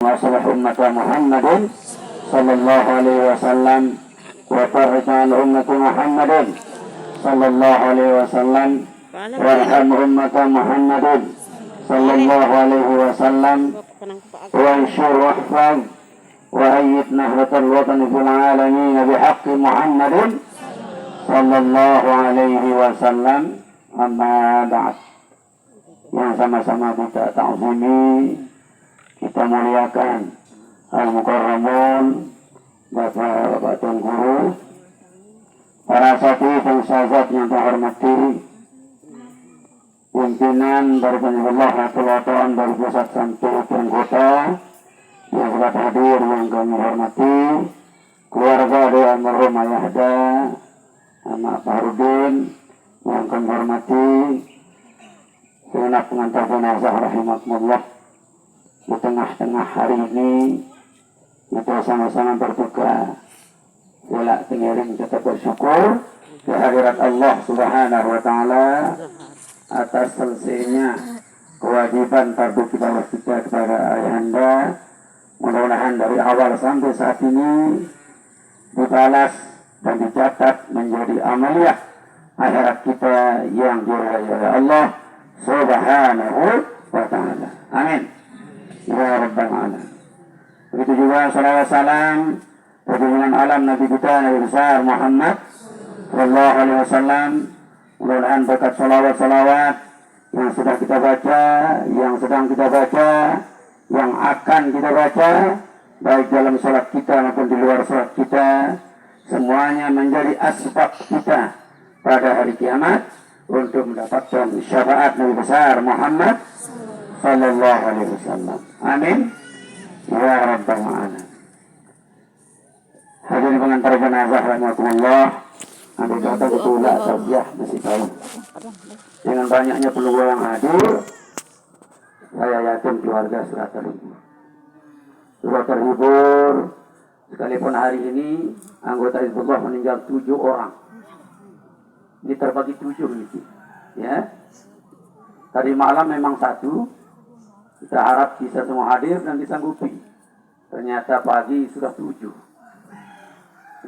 masalah umat Muhammadin sallallahu alaihi wasallam wa farjan umat Muhammadin sallallahu alaihi wasallam warham umat Muhammadin sallallahu alaihi wasallam wa anshur wahfaz wa ayyid nahratal watan fil alamin bihaqqi Muhammadin sallallahu alaihi wasallam. Amma ba'd. Yang sama-sama kita ta'zimi, kita muliakan al-mukarramun, Bapak Tuan Guru, para asatidz dan sahabat yang terhormati, pimpinan dari Penyebelah Rasulullah dari pusat sampai Tuan Kota yang sudah hadir yang kami hormati, keluarga dari almarhum Ayahda Ahmad Farudin yang kami hormati, segenap pengantar jenazah rahimakumullah. Di tengah-tengah hari ini kita sama-sama berduka, pula tengiring kita bersyukur kehadirat Allah Subhanahu wa taala atas selesainya kewajiban fardu kifayah kita kepada ayahanda. Mudah-mudahan dari awal sampai saat ini dibalas dan dicatat menjadi amaliyah akhirat kita yang diridhai oleh Allah Subhanahu wa taala. Amin ya rabbal alamin. Begitu juga salawat salam dengan alam Nabi kita Nabi besar Muhammad sallallahu alaihi wasallam. Mudah-mudahan berkat salawat yang sudah kita baca, yang sedang kita baca, yang akan kita baca, baik dalam salat kita maupun di luar salat kita, semuanya menjadi asbab kita pada hari kiamat untuk mendapatkan syafaat Nabi besar Muhammad sallallahu alaihi wasallam. Amin ya rabbal alamin. Hadirin pengantar jenazah rahimakumullah, ambil kata betul tausiah masih tahu. Dengan banyaknya pelunggu yang hadir, saya yakin keluarga sudah terhibur. Sekalipun hari ini anggota Hizbullah meninggal 7 orang. Ini terbagi 7 gitu. Ya. Tadi malam memang 1. Kita harap bisa semua hadir dan disanggupi. Ternyata pagi sudah 7.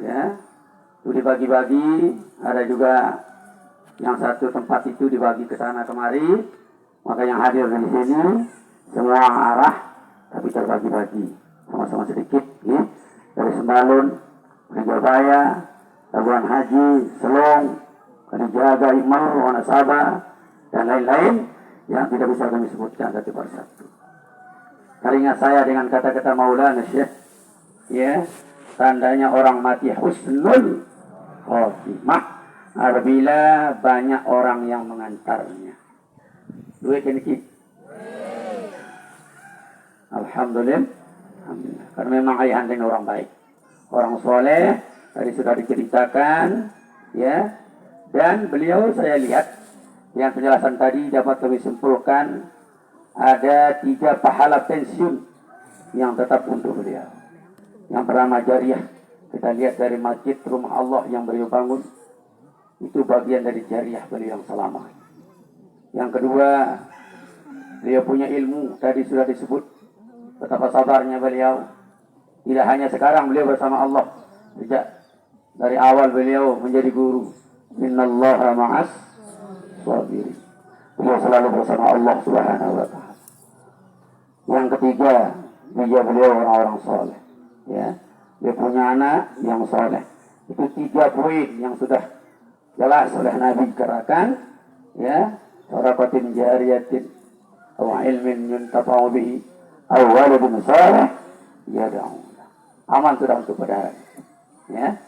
Ya. Itu dibagi-bagi, ada juga yang 1 tempat itu dibagi ke sana kemari. Maka yang hadir di sini semua arah tapi terbagi-bagi. Sama-sama sedikit, ya. Dari Sembalun, Rinjabaya, Labuan Haji, Selong, Kalijaga, Imal, Wanasaba, dan lain-lain yang tidak bisa kami sebutkan satu persatu. Teringat saya dengan kata-kata Maulana Syekh, ya, tandanya orang mati husnul khotimah apabila banyak orang yang mengantarnya. Duit ini. Alhamdulillah. Alhamdulillah. Karena memang ayahanda ini orang baik, orang soleh. Tadi sudah diceritakan, ya. Dan beliau saya lihat yang penjelasan tadi dapat kami simpulkan ada 3 pahala pensiun yang tetap untuk beliau. Yang pertama jariah. Kita lihat dari masjid rumah Allah yang beliau bangun, itu bagian dari jariah beliau yang selama. Yang kedua, beliau punya ilmu, tadi sudah disebut betapa sabarnya beliau. Tidak hanya sekarang beliau bersama Allah, sejak dari awal beliau menjadi guru. Innallaha ma'as sabirin. Beliau selalu bersama Allah Subhanahu wa taala. Yang ketiga, beliau orang-orang soleh. Ya, dia punya anak yang soleh. Itu 3 poin yang sudah jelas oleh Nabi katakan, ya, sadaqatin jariyatin aw ilmin yuntafa'u bihi aw waladun salih yad'u. Aman sudah untuk pada hari. Ya.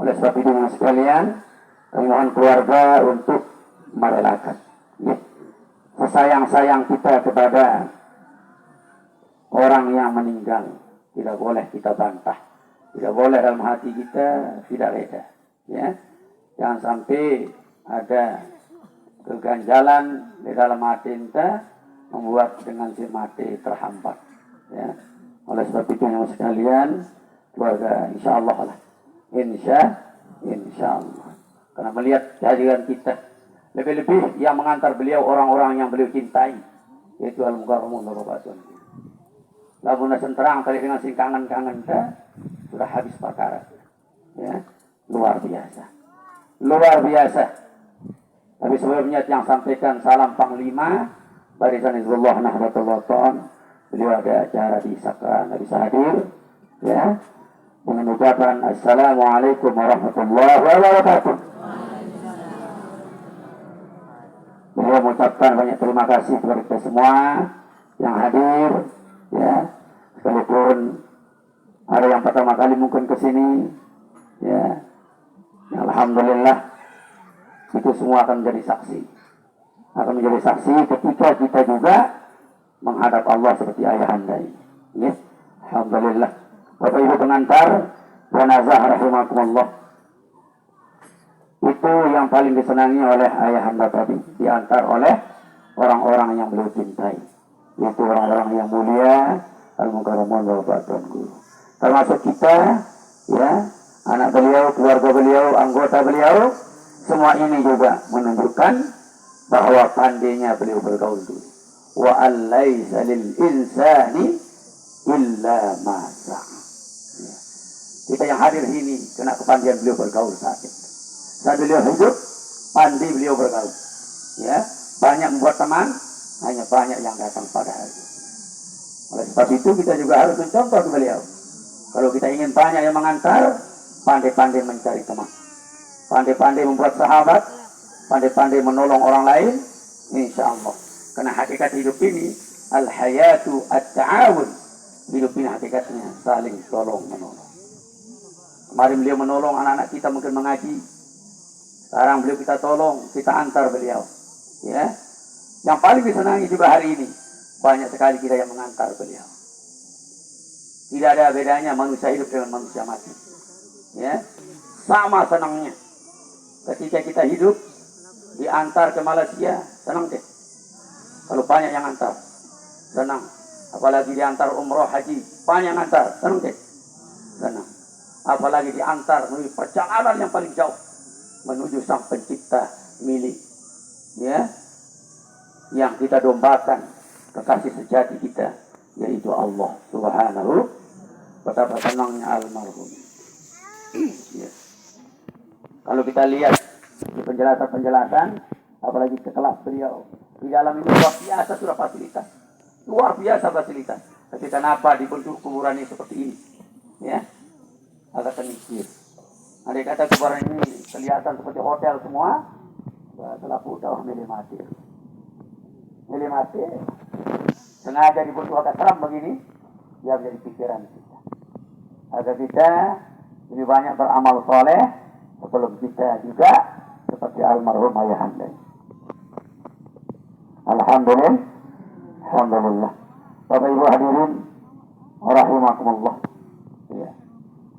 Oleh sebab itu sekalian, kami mohon keluarga untuk merelakan, ya, sesayang-sayang kita kepada orang yang meninggal. Tidak boleh kita bantah, tidak boleh dalam hati kita tidak reda, ya. Jangan sampai ada keganjalan di dalam hati kita membuat dengan si mati terhambat, ya. Oleh sebab itu yang sekalian, keluarga insya Allah lah, insya Allah, karena melihat kehadiran kita, lebih-lebih yang mengantar beliau orang-orang yang beliau cintai, yaitu al-mukarramun Rasulullah. Labuna senterang tadi dengan sing kangen-kangen sudah habis perkara. Ya, luar biasa. Luar biasa. Tapi sebelumnya yang sampaikan salam Panglima Barisan Hizbullah Nahdlatul Wathon. Beliau ada acara di Sakra, nggak bisa hadir. Ya, dengan ucapan Assalamualaikum warahmatullahi wabarakatuh. Beliau mengucapkan banyak terima kasih kepada kita semua yang hadir. Ya, sekalipun ada yang pertama kali mungkin ke sini. Ya, alhamdulillah. Itu semua akan menjadi saksi. Akan menjadi saksi ketika kita juga menghadap Allah seperti ayahanda ini. Ya. Alhamdulillah. Bapak Ibu pengantar jenazah rahimakumullah. Itu yang paling disenangi oleh ayahanda tadi. Diantar oleh orang-orang yang beliau cintai. Yaitu orang-orang yang mulia. Al-Mukarramun Bapak Tuan Guru. Termasuk kita, ya, anak beliau, keluarga beliau, anggota beliau. Semua ini juga menunjukkan bahwa pandainya beliau bergaul dulu. Wa allaisa lil insani illa ma sa'a. Ya. Kita yang hadir ini kena kepandaian beliau bergaul saat itu. Saat beliau hidup, pandai beliau bergaul. Ya, banyak membuat teman, hanya banyak yang datang pada hari itu. Oleh sebab itu kita juga harus mencontoh ke beliau. Kalau kita ingin banyak yang mengantar, pandai-pandai mencari teman. Pandai-pandai membuat sahabat, pandai-pandai menolong orang lain, insya Allah. Karena hakikat hidup ini, al-hayatu at-ta'awun. Hidup ini hakikatnya saling tolong menolong. Kemarin beliau menolong anak-anak kita mungkin mengaji. Sekarang beliau kita tolong, kita antar beliau. Ya, yang paling disenangi juga hari ini, banyak sekali kita yang mengantar beliau. Tidak ada bedanya manusia hidup dengan manusia mati. Ya, sama senangnya. Ketika kita hidup, diantar ke Malaysia, senang deh. Kalau banyak yang antar, senang. Apalagi diantar umroh haji, banyak yang antar, senang deh. Senang. Apalagi diantar menuju perjalanan yang paling jauh, menuju sang pencipta milik. Ya, yang kita dombakan, kekasih sejati kita, yaitu Allah Subhanahu. Betapa senangnya almarhum. Ya. Kalau kita lihat di penjelasan-penjelasan, apalagi sekelas beliau, di dalam ini luar biasa sudah fasilitas. Luar biasa fasilitas. Tapi kenapa dibentuk kuburan ini seperti ini? Ya, agak mikir. Andai kata kuburan ini kelihatan seperti hotel semua, telah putar milimeter. Milimeter. Sengaja dibentuk agak seram begini, biar menjadi pikiran kita. Agar kita lebih banyak beramal soleh, sebelum kita juga seperti almarhum ayahanda. Alhamdulillah. Alhamdulillah. Bapak Ibu hadirin rahimakumullah. Ya.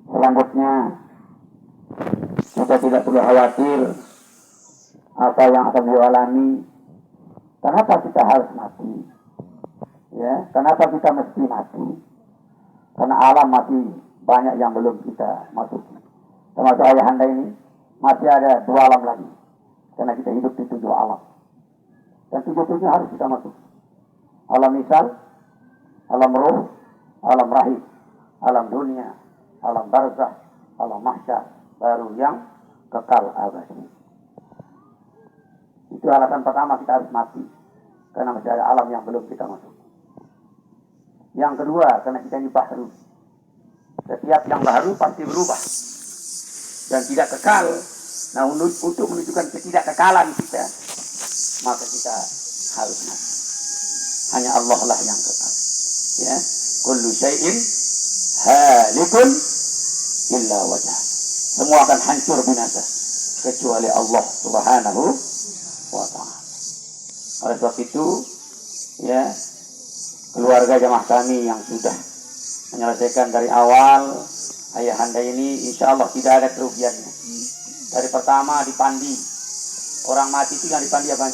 Selanjutnya kita tidak perlu khawatir apa yang akan beliau alami. Kenapa kita harus mati? Ya, kenapa kita mesti mati? Karena alam masih banyak yang belum kita masuki. Termasuk ayahanda ini masih ada 2 alam lagi. Karena kita hidup di 7 alam. Dan 7 harus kita masuk. Alam misal, alam ruh, alam rahim, alam dunia, alam barzah, alam mahsyar, baru yang kekal abadi. Itu alasan pertama kita harus mati. Karena masih ada alam yang belum kita masuk. Yang kedua, karena kita ini baru. Setiap yang baru pasti berubah. Dan tidak kekal. Nah, untuk menunjukkan ketidakkekalan kita, maka kita harus mati. Hanya Allah lah yang kekal. Ya, kullu syai'in halikun illa wajah. Semua akan hancur binasa kecuali Allah Subhanahu wa ta'ala. Oleh sebab itu, ya, keluarga jamaah kami yang sudah menyelesaikan dari awal ayahanda ini, insya Allah tidak ada kerugiannya. Dari pertama dipandi, orang mati itu yang dipandi apa?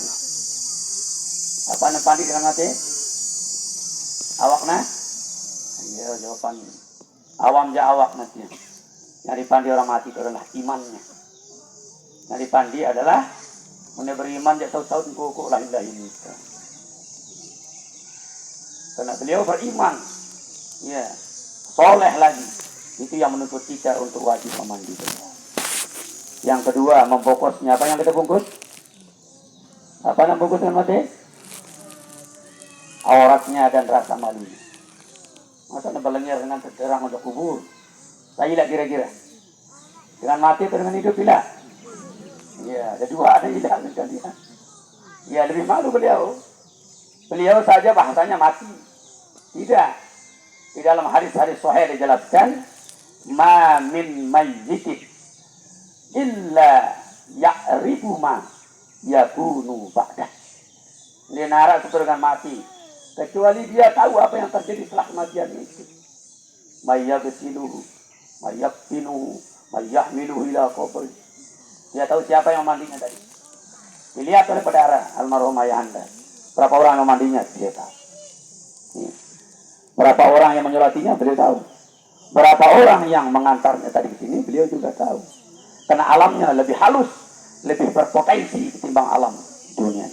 Apa yang dipandi dengan mati? Awakna? Ya, jawaban awam ja awak nanti. Yang dipandi orang mati itu adalah imannya. Yang dipandi adalah mana beriman dia tahu-tahu kok la ilaha illallah. Karena beliau beriman ya, soleh lagi. Itu yang menuntut kita untuk wajib memandi. Yang kedua, membungkusnya. Apa yang kita bungkus? Apa yang bungkus dengan mati? Auratnya dan rasa malunya. Masa nebelengnya dengan terang untuk kubur? Saya tidak kira-kira. Dengan mati atau dengan hidup tidak? Ya, ada dua, ada tidak. Ya, lebih malu beliau. Beliau saja bahasanya mati. Tidak. Di dalam hadis-hadis sahih dijelaskan, ma min mayyitin illa ya'rifu ma yakunu ba'dah. Dia narak seperti dengan mati, kecuali dia tahu apa yang terjadi setelah kematian itu. Mayyabsiluhu, mayyakfinuhu, mayyahmiluhu ila qabri. Dia tahu siapa yang mandinya tadi. Dilihat oleh saudara almarhum ayah Anda. Berapa orang yang mandinya? Dia tahu. Berapa orang yang menyolatinya? Beliau tahu. Berapa orang yang mengantarnya tadi ke sini? Beliau juga tahu. Karena alamnya lebih halus, lebih berpotensi ketimbang alam dunia.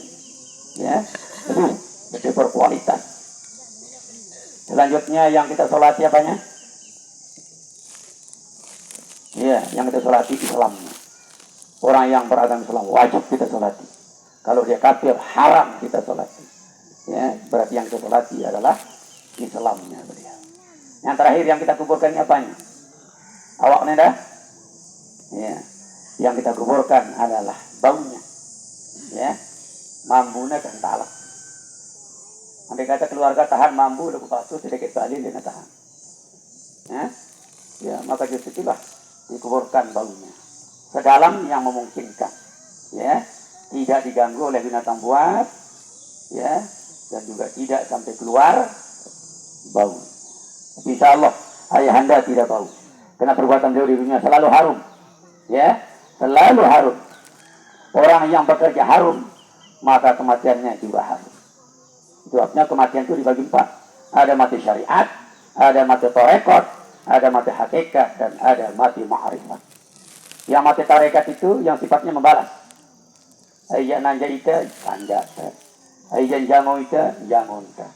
Ya, lebih berkualitas. Selanjutnya yang kita sholati apanya? Ya, yang kita sholati Islamnya. Orang yang beragama Islam wajib kita sholati. Kalau dia kafir haram kita sholati. Ya, berarti yang kita sholati adalah Islamnya beliau. Yang terakhir yang kita kuburkan apanya? Awaknya dah? Ya, yang kita kuburkan adalah baunya. Ya, mambunya kan talak. Andai kata keluarga tahan mambu, lalu batu sedikit balik dengan tahan. Ya, maka justru itulah dikuburkan baunya. Sedalam yang memungkinkan, ya, tidak diganggu oleh binatang buas, ya, dan juga tidak sampai keluar bau. Insya Allah ayah Anda tidak bau, karena perbuatan beliau di dunia selalu harum, ya, selalu harum. Orang yang bekerja harum, maka kematiannya juga harum. Itu artinya kematian itu dibagi 4. Ada mati syariat, ada mati tarekat, ada mati hakikat, dan ada mati ma'rifat. Yang mati tarekat itu yang sifatnya membalas. Ayyan nanja ita, tanja. Ayyan jamu ita, jamun ita.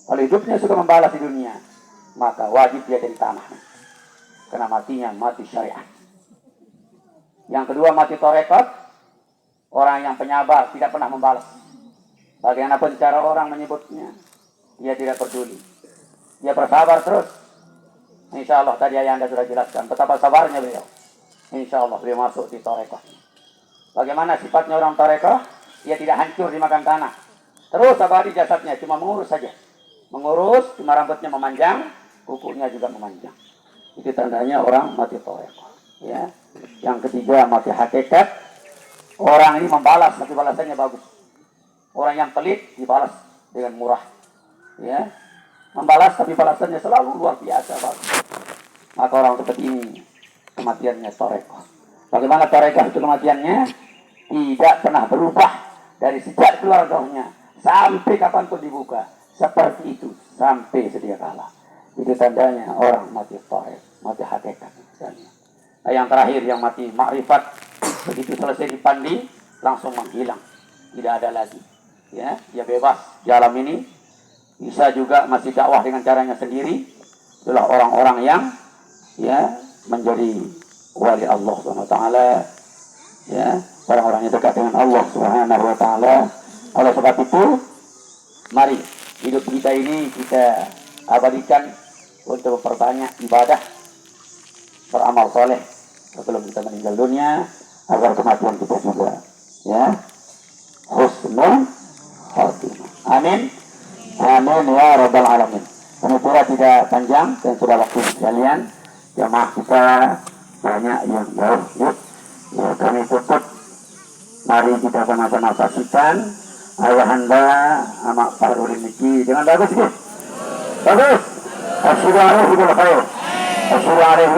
Kalau hidupnya suka membalas di dunia, maka wajib dia dari tanah. Karena matinya mati syariat. Yang kedua mati tarekat, orang yang penyabar tidak pernah membalas. Bagaimanapun cara orang menyebutnya, dia tidak peduli. Dia bersabar terus. Insya Allah tadi ayah Anda sudah jelaskan betapa sabarnya beliau. Insya Allah beliau masuk di tarekat. Bagaimana sifatnya orang tarekat? Dia tidak hancur dimakan tanah. Terus abadi jasadnya, cuma mengurus saja. Mengurus, cuma rambutnya memanjang, kukunya juga memanjang. Itu tandanya orang mati tarekat. Ya. Yang ketiga mati hakikat. Orang ini membalas, tapi balasannya bagus. Orang yang pelit dibalas dengan murah. Ya. Membalas tapi balasannya selalu luar biasa bagus. Maka orang seperti ini kematiannya tarekat. Bagaimana tarekat itu kematiannya? Tidak pernah berubah dari sejak keluar rohnya sampai kapanpun dibuka. Seperti itu sampai sedia kala. Itu tandanya orang mati tarekat, mati hakikat. Nah, yang terakhir yang mati makrifat, begitu selesai dipandi langsung menghilang, tidak ada lagi. Ya, dia bebas di alam ini. Bisa juga masih dakwah dengan caranya sendiri. Itulah orang-orang yang ya menjadi wali Allah SWT, ya, orang-orang yang dekat dengan Allah SWT. Oleh sebab itu, mari hidup kita ini kita abadikan untuk memperbanyak ibadah, beramal soleh sebelum kita meninggal dunia, agar kematian kita juga, ya, husnul khatimah. Amin. Amin ya rabbal alamin. Penuturan tidak panjang dan sudah waktu sekalian. Jamaah kita banyak yang jauh, ya, kami tutup. Mari kita sama-sama saksikan ayah Anda amak Farul Miki dengan bagus, bagus. Assalamualaikum warahmatullahi wabarakatuh.